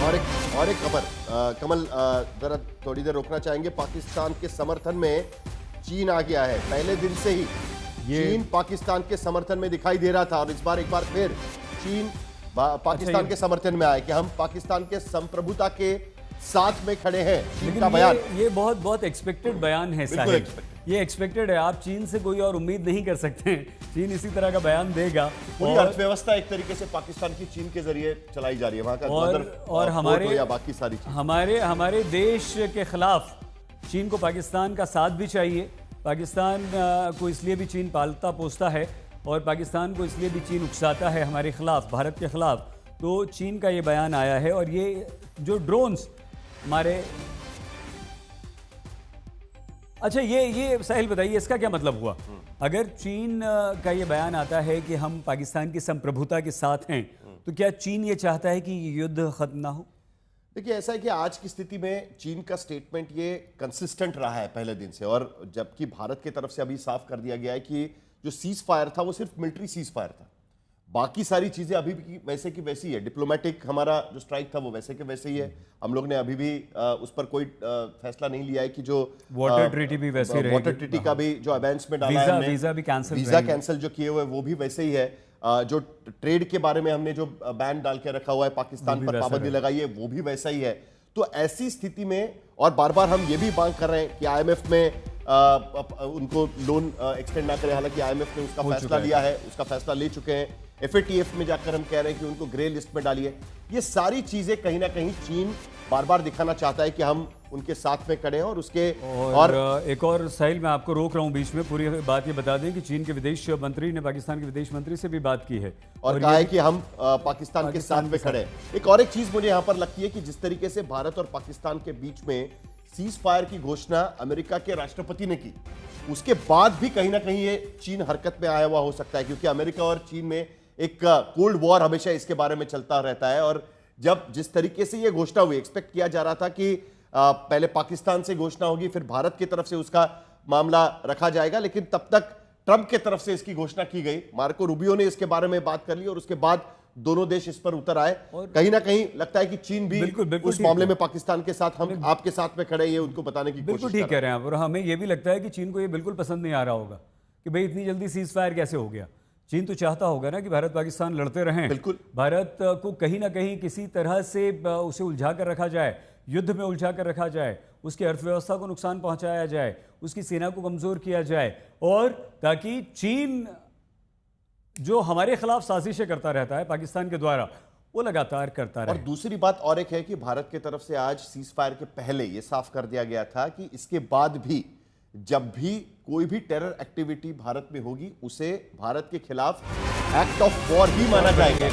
और एक खबर कमल जरा थोड़ी देर रोकना चाहेंगे। पाकिस्तान के समर्थन में चीन आ गया है। पहले दिन से ही चीन पाकिस्तान के समर्थन में दिखाई दे रहा था और इस बार एक बार फिर चीन पाकिस्तान के समर्थन में आए कि हम पाकिस्तान के संप्रभुता के साथ में खड़े हैं। चीन का बयान ये बहुत बहुत एक्सपेक्टेड बयान है साहिब, ये एक्सपेक्टेड है। आप चीन से कोई और उम्मीद नहीं कर सकते हैं, चीन इसी तरह का बयान देगा। पूरी अर्थव्यवस्था एक तरीके से पाकिस्तान की चीन के जरिए चलाई जा रही है, वहां का और हमारे या बाकी सारी चीज हमारे देश के खिलाफ चीन को पाकिस्तान का साथ भी चाहिए। पाकिस्तान को इसलिए भी चीन पालता पोसता है और पाकिस्तान को इसलिए भी चीन उकसाता है हमारे खिलाफ, भारत के खिलाफ। तो चीन का ये बयान आया है और ये जो ड्रोन्स हमारे, अच्छा ये साहिल बताइए इसका क्या मतलब हुआ? अगर चीन का ये बयान आता है कि हम पाकिस्तान की संप्रभुता के साथ हैं, तो क्या चीन ये चाहता है कि ये युद्ध खत्म ना हो? देखिए, ऐसा है कि आज की स्थिति में चीन का स्टेटमेंट ये कंसिस्टेंट रहा है पहले दिन से, और जबकि भारत की तरफ से अभी साफ कर दिया गया है कि जो सीज फायर था वो सिर्फ मिलिट्री सीज फायर था, बाकी सारी चीजें अभी भी वैसे की वैसी है। डिप्लोमेटिक हमारा जो स्ट्राइक था वो वैसे के वैसे ही है। हम लोग ने अभी भी उस पर कोई फैसला नहीं लिया है कि जो वाटर ट्रीटी भी वैसे रहेगी, वाटर ट्रीटी का भी जो अबेंसमेंट डाला है, वीजा भी कैंसिल, वीजा कैंसिल जो किए हुए वो भी वैसे ही है। जो ट्रेड के बारे में हमने जो बैन डाल के रखा हुआ है, पाकिस्तान पर पाबंदी लगाई है, वो भी वैसा ही है। तो ऐसी स्थिति में, और बार बार हम ये भी मांग कर रहे हैं कि आईएमएफ में उनको लोन एक्सटेंड ना करें, हालांकि आईएमएफ ने उसका फैसला लिया है, उसका फैसला ले चुके हैं। एफएटीएफ में जाकर हम कह रहे हैं कि उनको ग्रे लिस्ट में डालिए। ये सारी चीजें कहीं ना कहीं चीन बार बार दिखाना चाहता है कि हम उनके साथ में खड़े हैं। और उसके और एक और साहिल, मैं आपको रोक रहा हूं बीच में, पूरी बात ये बता दें कि चीन के विदेश मंत्री ने पाकिस्तान के विदेश मंत्री से भी बात की है और कहा है कि हम पाकिस्तान के साथ में खड़े हैं। एक चीज मुझे यहां पर लगती है कि जिस तरीके से भारत और पाकिस्तान के बीच में सीज फायर की घोषणा अमेरिका के राष्ट्रपति ने की, उसके बाद भी कहीं ना कहीं ये चीन हरकत में आया हुआ हो सकता है, क्योंकि अमेरिका और चीन में एक कोल्ड वॉर हमेशा इसके बारे में चलता रहता है। और जब जिस तरीके से ये घोषणा हुई, एक्सपेक्ट किया जा रहा था कि पहले पाकिस्तान से घोषणा होगी, फिर भारत की तरफ से उसका मामला रखा जाएगा, लेकिन तब तक ट्रंप की तरफ से इसकी घोषणा की गई। मार्को रूबियो ने इसके बारे में बात कर ली और उसके बाद दोनों देश इस पर उतर आए। कहीं ना कहीं लगता है कि चीन भी बिल्कुल उस मामले में पाकिस्तान के साथ, हम आपके साथ में खड़े, ये उनको बताने की कोशिश कर रहे हैं। ठीक कह रहे हैं आप, और हमें यह भी लगता है कि चीन को ये बिल्कुल पसंद नहीं आ रहा होगा कि भाई इतनी जल्दी सीज फायर कैसे हो गया। चीन तो चाहता होगा ना कि भारत पाकिस्तान लड़ते रहें, बिल्कुल भारत को कहीं ना कहीं किसी तरह से उसे उलझा कर रखा जाए, युद्ध में उलझा कर रखा जाए, उसकी अर्थव्यवस्था को नुकसान पहुंचाया जाए, उसकी सेना को कमजोर किया जाए, और ताकि चीन जो हमारे खिलाफ साजिशें करता रहता है पाकिस्तान के द्वारा, वो लगातार करता रहे। और दूसरी बात और एक है कि भारत की तरफ से आज सीज फायर के पहले ये साफ कर दिया गया था कि इसके बाद भी जब भी कोई भी टेरर एक्टिविटी भारत में होगी, उसे भारत के खिलाफ एक्ट ऑफ वॉर ही माना जाएगा।